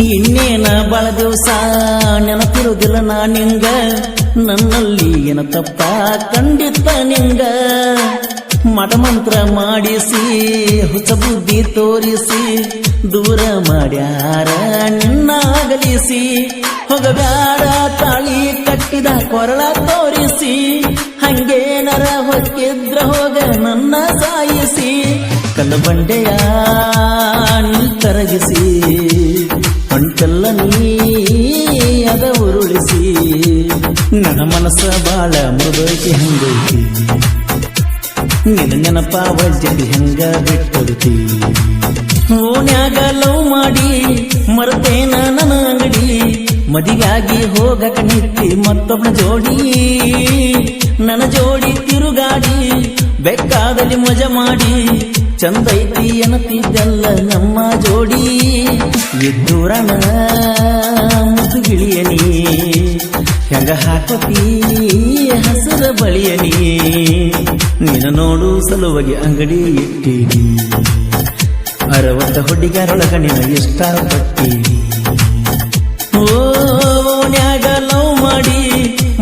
ಇನ್ನೇನ ಬಾಳ ದಿವಸ ನೆನಪಿರುವುದಿಲ್ಲ ನಾ ನಿಂಗ, ನನ್ನಲ್ಲಿ ಏನ ತಪ್ಪ ಖಂಡಿತ ನಿಂಗ. ಮಠಮಂತ್ರ ಮಾಡಿಸಿ ಹುಚ್ಚ ಬುದ್ಧಿ ತೋರಿಸಿ ದೂರ ಮಾಡ್ಯಾರ ನಿನ್ನ ಅಗಲಿಸಿ. ಹೋಗಬ್ಯಾಡ ತಾಳಿ ಕಟ್ಟಿದ ಕೊರಳ ತೋರಿಸಿ, ಹಂಗೇನರ ಹೊಕ್ಕಿದ್ರ ಹೋಗ ನನ್ನ ಸಾಯಿಸಿ. ಕಲ್ಲು ಬಂಡೆಯ ನೀ ಕರಗಿಸಿ, ಹೊಂಟೆಲ್ಲ ನೀ ಅದ ಉರುಳಿಸಿ. ನನ್ನ ಮನಸ್ಸ ಬಾಳ ಮೃದೈತಿ ಹಂಗೈತಿ, ನಿನ್ನ ನೆನಪ ವಜ್ಜತಿ ಹೆಂಗ ಬಿಟ್ಟಿರ್ತಿ. ಓನ್ಯಾಗ ಲವ್ ಮಾಡಿ ಮರತೇನ ನನ್ನ ಅಂಗಡಿ, ಮದಿಗಾಗಿ ಹೋಗಕ ನಿತ್ತಿ ಮತ್ತೊಬ್ಬನ ಜೋಡಿ. ನನ್ನ ಜೋಡಿ ತಿರುಗಾಡಿ ಬೆಕ್ಕಾದಲ್ಲಿ ಮಜ ಮಾಡಿ, ಚಂದೈತಿ ಎನ್ನತಿದ್ದೆಲ್ಲ ನಮ್ಮ ಜೋಡಿ. ಎದ್ದೂರನ ಮುಸುಗಿಳಿಯನಿ, ಹೆಂಗ ಹಾಕತಿ ಹಸರ ಬಳಿಯನಿ. ನೀನು ನೋಡು ಸಲುವಾಗಿ ಅಂಗಡಿ ಇಟ್ಟೀನಿ, 60 ಹುಡುಗರೊಳಗ ನಿನ್ನ ಇಷ್ಟಪಟ್ಟೀನಿ. ಓನ್ಯಾಗ ಲವ್ ಮಾಡಿ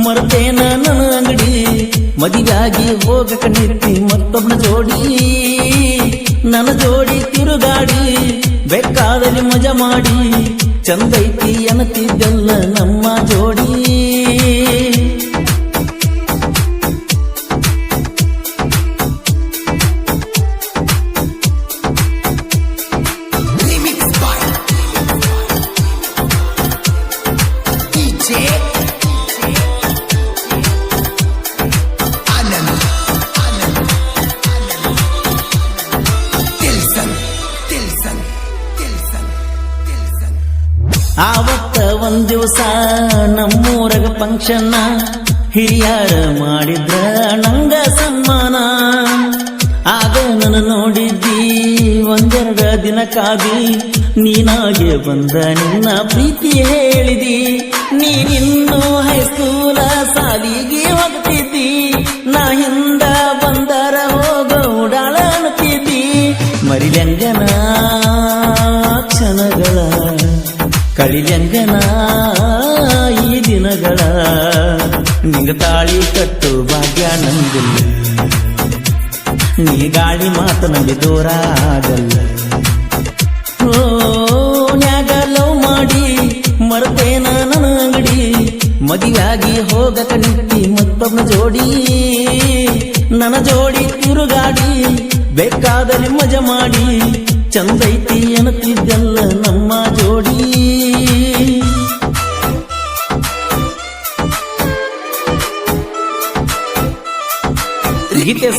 ಮರ್ತೇನ ನನ್ನ ಅಂಗಡಿ, ಮದಿಗಾಗಿ ಹೋಗಕ ನಿತ್ತಿ ಮತ್ತೊಬ್ಬನ ಜೋಡಿ. ನನ್ನ ಜೋಡಿ ತಿರುಗಾಡಿ ಬೆಕ್ಕಾದಲ್ಲಿ ಮಜಾ ಮಾಡಿ, ಚಂದೈತಿ ಎನ್ನತಿದ್ದೆಲ್ಲ ನಮ್ಮ ಜೋಡಿ. ಆವತ್ತ ಒಂದ್ ದಿವಸ ನಮ್ಮೂರಗ ಫಂಕ್ಷನ್ನ, ಹಿರಿಯರ ಮಾಡಿದ್ರ ನಂಗ ಸನ್ಮಾನ. ಆಗ ನನ್ನ ನೋಡಿದ್ದಿ ಒಂದೆರಡ ದಿನ ಕಾದಿ, ನೀನಾಗೆ ಬಂದ ನಿನ್ನ ಪ್ರೀತಿ ಹೇಳಿದಿ. ನೀನಿನ್ನೂ ಹೈಸ್ಕೂಲ ಸಾಲಿಗೆ ಹೋಗ್ತಿದ್ದಿ, ನಾ ಹಿಂದ ಬಂದರ ಹೋಗ ಉಡಾಳ ಅನ್ನುತ್ತಿದ್ದಿ. ಮರಿಲೆಂಗನ ಕ್ಷಣಗಳ ಕಳಿಲೆಂಗನ ಈ ದಿನಗಳ, ನಿಂಗ ತಾಳಿ ಕಟ್ಟು ಭಾಗ್ಯ ನಂದಿಲ್ಲ, ನೀ ಗಾಳಿ ಮಾತು ನಂಗೆ ದೂರ ಆಗಲ್ಲ. ಓನ್ಯಾಗ ಲವ್ ಮಾಡಿ ಮರ್ತೇನ ನನ್ನ ಅಂಗಡಿ, ಮದಿಯಾಗಿ ಹೋಗಕ ನಿತ್ತಿ ಮತ್ತೊಬ್ಬನ ಜೋಡಿ. ನನ್ನ ಜೋಡಿ ತಿರುಗಾಡಿ ಬೇಕಾದಲ್ಲಿ ಮಜಾ ಮಾಡಿ, ಚಂದೈತಿ ಎನ್ನುತ್ತಿದ್ದೆಲ್ಲ ನಮ್ಮ ಜೋಡಿ. ಗೀತೆ